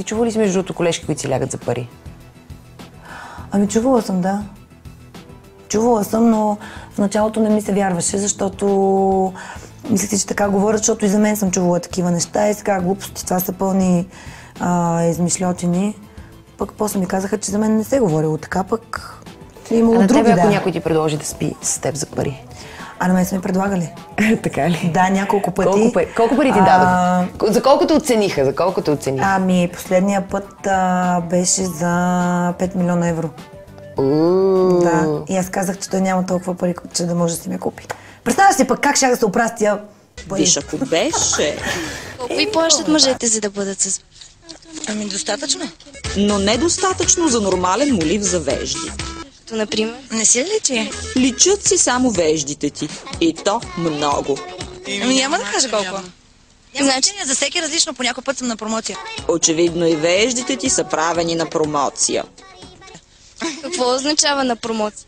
Ти чува ли си между другото колежки, които си лягат за пари? Ами чувала съм, да. Чувала съм, но в началото не ми се вярваше, защото мислите, че така говорят, защото и за мен съм чувала такива неща и сега глупости, това са пълни измишльотини. Пък после ми казаха, че за мен не се е говорило така, пък е имало други, тебе, ако да. някой ти предложи да спи с теб за пари? А на мен са ми предлагали. Така ли? Да, няколко пъти. Колко пари ти дадоха? За колкото оцениха? За колкото оцениха? Ами, последния път беше за 5 милиона евро. Да, и аз казах, че той няма толкова пари, че да може да си ме купи. Представяш си пък как ще да се оправя с тия пари? Виж, ако беше. Колко ви плащат мъжете, за да бъдат с... Ами, достатъчно. Но недостатъчно за нормален молив за вежди. Като, например... Не си личи? Личат си само веждите ти. И то много. Ами няма да кажа колко. Значи... За всеки различно, по някой път съм на промоция. Очевидно и веждите ти са правени на промоция. Какво означава на промоция?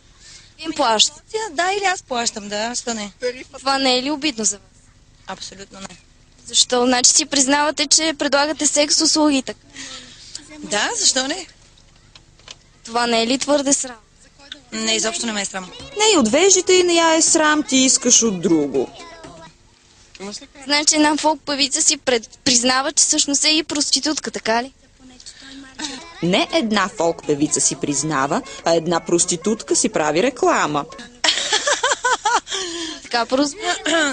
Вие им плащат. Да, или аз плащам, да, що не? Това не е ли обидно за вас? Абсолютно не. Защо? Значи си признавате, че предлагате секс услуги и така. Да, защо не? Това не е ли твърде срам? Не, изобщо не ме е срам. Не и от веждите и не я е срам, ти искаш от друго. Значи една фолк певица си признава, че всъщност е и проститутка, така ли? Не една фолк певица си признава, а една проститутка си прави реклама. Така просто.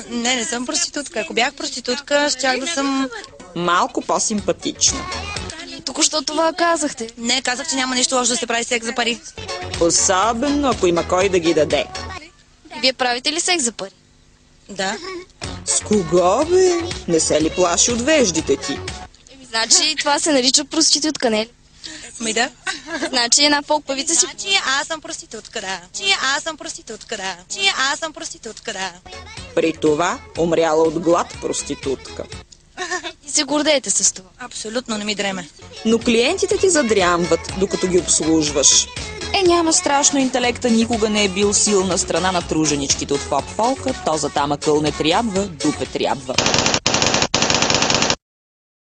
Не съм проститутка. Ако бях проститутка, щях да съм... Малко по-симпатична. Току-що това казахте. Не, казах, че няма нищо лошо да се прави секс за пари. Особено ако има кой да ги даде. И вие правите ли секс за пари? Да. С кого, бе? Не се ли плаши от веждите ти? Значи това се нарича проститутка, не е ли? Ми да. Значи една фолк певица си... Аз съм проститутка, да. Аз съм проститутка, да. Аз съм проститутка, да. При това умряла от глад проститутка. И се гордеете с това. Абсолютно не ми дреме. Но клиентите ти задрямват, докато ги обслужваш. Няма страшно, интелекта никога не е бил силна страна на труженичките от поп-фолка, то за тамакъл не трябва, дупе трябва.